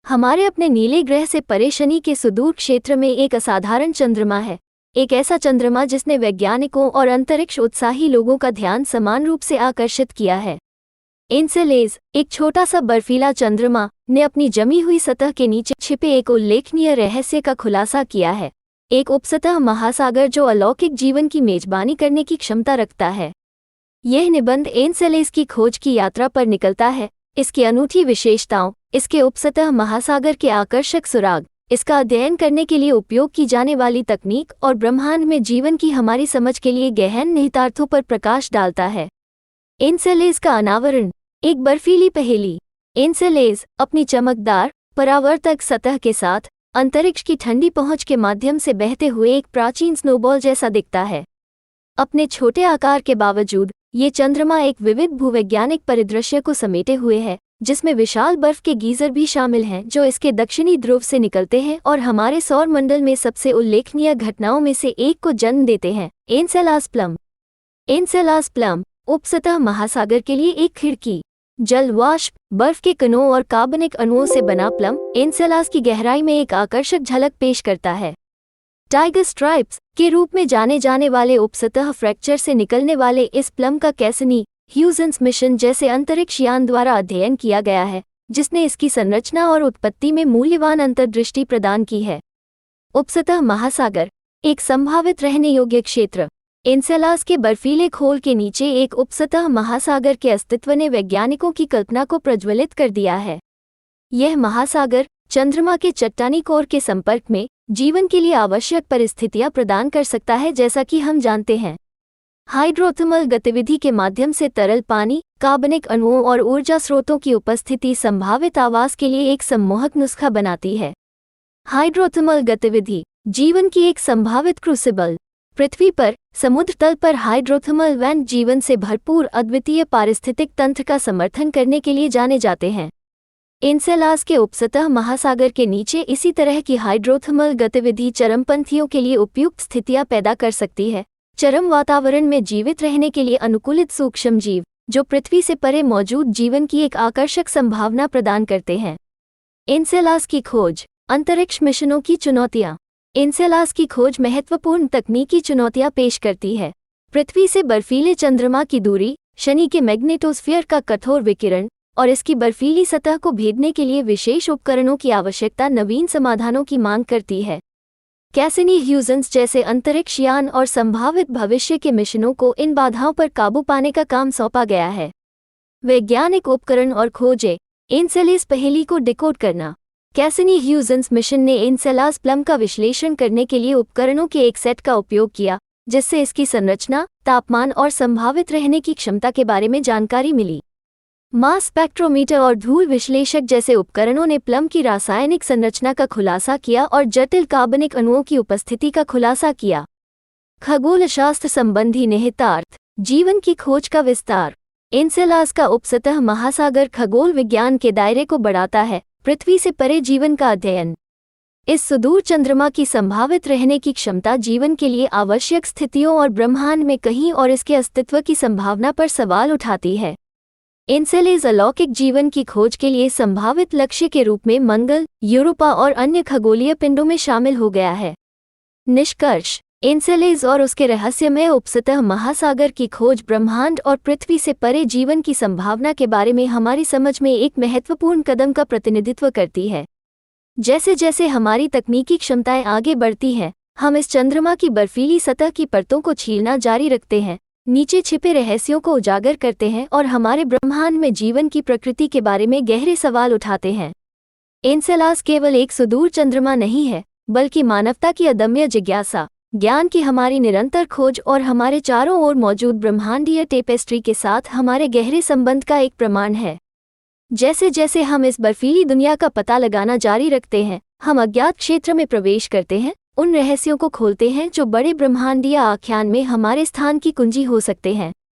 हमारे अपने नीले ग्रह से परे शनि के सुदूर क्षेत्र में एक असाधारण चंद्रमा है। एक ऐसा चंद्रमा जिसने वैज्ञानिकों और अंतरिक्ष उत्साही लोगों का ध्यान समान रूप से आकर्षित किया है। एनसेलेस, एक छोटा सा बर्फीला चंद्रमा, ने अपनी जमी हुई सतह के नीचे छिपे एक उल्लेखनीय रहस्य का खुलासा किया है। एक उपसतह महासागर जो अलौकिक जीवन की मेजबानी करने की क्षमता रखता है। यह निबंध एनसेलेस की खोज की यात्रा पर निकलता है, इसकी अनूठी विशेषताओं, इसके उपसतह महासागर के आकर्षक सुराग, इसका अध्ययन करने के लिए उपयोग की जाने वाली तकनीक और ब्रह्मांड में जीवन की हमारी समझ के लिए गहन निहितार्थों पर प्रकाश डालता है। एनसेलेस का अनावरण, एक बर्फीली पहेली। एनसेलेस अपनी चमकदार, परावर्तक सतह के साथ अंतरिक्ष की ठंडी पहुंच के माध्यम से बहते हुए एक प्राचीन स्नोबॉल जैसा दिखता है। अपने छोटे आकार के बावजूद ये चंद्रमा एक विविध भूवैज्ञानिक परिदृश्य को समेटे हुए है, जिसमें विशाल बर्फ के गीजर भी शामिल हैं जो इसके दक्षिणी ध्रुव से निकलते हैं और हमारे सौर मंडल में सबसे उल्लेखनीय घटनाओं में से एक को जन्म देते हैं। एनसेलास प्लम। एनसेलास प्लम उपसतह महासागर के लिए एक खिड़की। जल वाष्प, बर्फ के कणों और कार्बनिक अणुओं से बना प्लम एनसेलास की गहराई में एक आकर्षक झलक पेश करता है। टाइगर स्ट्राइप्स के रूप में जाने जाने वाले उपसतह फ्रैक्चर से निकलने वाले इस प्लम का कैसिनी ह्यूजेंस मिशन जैसे अंतरिक्ष यान द्वारा अध्ययन किया गया है, जिसने इसकी संरचना और उत्पत्ति में मूल्यवान अंतर्दृष्टि प्रदान की है। उपसतह महासागर, एक संभावित रहने योग्य क्षेत्र। एनसेलास के बर्फीले खोल के नीचे एक उपसतह महासागर के अस्तित्व ने वैज्ञानिकों की कल्पना को प्रज्वलित कर दिया है। यह महासागर चंद्रमा के चट्टानी कोर के संपर्क में जीवन के लिए आवश्यक परिस्थितियां प्रदान कर सकता है, जैसा कि हम जानते हैं। हाइड्रोथर्मल गतिविधि के माध्यम से तरल पानी, कार्बनिक अणुओं और ऊर्जा स्रोतों की उपस्थिति संभावित आवास के लिए एक सम्मोहक नुस्खा बनाती है। हाइड्रोथर्मल गतिविधि, जीवन की एक संभावित क्रूसिबल। पृथ्वी पर समुद्र तल पर हाइड्रोथर्मल वेंट जीवन से भरपूर अद्वितीय पारिस्थितिक तंत्र का समर्थन करने के लिए जाने जाते हैं। एनसेलास के उपसतह महासागर के नीचे इसी तरह की हाइड्रोथर्मल गतिविधि चरमपंथियों के लिए उपयुक्त स्थितियां पैदा कर सकती है। चरम वातावरण में जीवित रहने के लिए अनुकूलित सूक्ष्म जीव, जो पृथ्वी से परे मौजूद जीवन की एक आकर्षक संभावना प्रदान करते हैं। एनसेलास की खोज, अंतरिक्ष मिशनों की चुनौतियां। एनसेलास की खोज महत्वपूर्ण तकनीकी चुनौतियां पेश करती है। पृथ्वी से बर्फीले चंद्रमा की दूरी, शनि के मैग्नेटोस्फीयर का कठोर विकिरण और इसकी बर्फीली सतह को भेदने के लिए विशेष उपकरणों की आवश्यकता नवीन समाधानों की मांग करती है। कैसिनी ह्यूजेंस जैसे अंतरिक्ष यान और संभावित भविष्य के मिशनों को इन बाधाओं पर काबू पाने का काम सौंपा गया है। वैज्ञानिक उपकरण और खोजें। एनसेलेस पहेली को डिकोड करना। कैसिनी ह्यूजेंस मिशन ने एनसेलास प्लम का विश्लेषण करने के लिए उपकरणों के एक सेट का उपयोग किया, जिससे इसकी संरचना, तापमान और संभावित रहने की क्षमता के बारे में जानकारी मिली। मास स्पेक्ट्रोमीटर और धूल विश्लेषक जैसे उपकरणों ने प्लम की रासायनिक संरचना का खुलासा किया और जटिल कार्बनिक अणुओं की उपस्थिति का खुलासा किया। खगोलशास्त्र संबंधी निहितार्थ। जीवन की खोज का विस्तार। एनसेलास का उपसतह महासागर खगोल विज्ञान के दायरे को बढ़ाता है, पृथ्वी से परे जीवन का अध्ययन। इस सुदूर चंद्रमा की संभावित रहने की क्षमता जीवन के लिए आवश्यक स्थितियों और ब्रह्मांड में कहीं और इसके अस्तित्व की संभावना पर सवाल उठाती है। एनसेलेस अलौकिक जीवन की खोज के लिए संभावित लक्ष्य के रूप में मंगल, यूरोपा और अन्य खगोलीय पिंडों में शामिल हो गया है। निष्कर्ष। एनसेलेस और उसके रहस्यमय उपसतह महासागर की खोज ब्रह्मांड और पृथ्वी से परे जीवन की संभावना के बारे में हमारी समझ में एक महत्वपूर्ण कदम का प्रतिनिधित्व करती है। जैसे जैसे हमारी तकनीकी क्षमताएं आगे बढ़ती हैं, हम इस चंद्रमा की बर्फीली सतह की परतों को छीलना जारी रखते हैं, नीचे छिपे रहस्यों को उजागर करते हैं और हमारे ब्रह्मांड में जीवन की प्रकृति के बारे में गहरे सवाल उठाते हैं। एनसेलास केवल एक सुदूर चंद्रमा नहीं है, बल्कि मानवता की अदम्य जिज्ञासा, ज्ञान की हमारी निरंतर खोज और हमारे चारों ओर मौजूद ब्रह्मांडीय टेपेस्ट्री के साथ हमारे गहरे संबंध का एक प्रमाण है। जैसे जैसे हम इस बर्फीली दुनिया का पता लगाना जारी रखते हैं, हम अज्ञात क्षेत्र में प्रवेश करते हैं, उन रहस्यों को खोलते हैं जो बड़े ब्रह्मांडीय आख्यान में हमारे स्थान की कुंजी हो सकते हैं।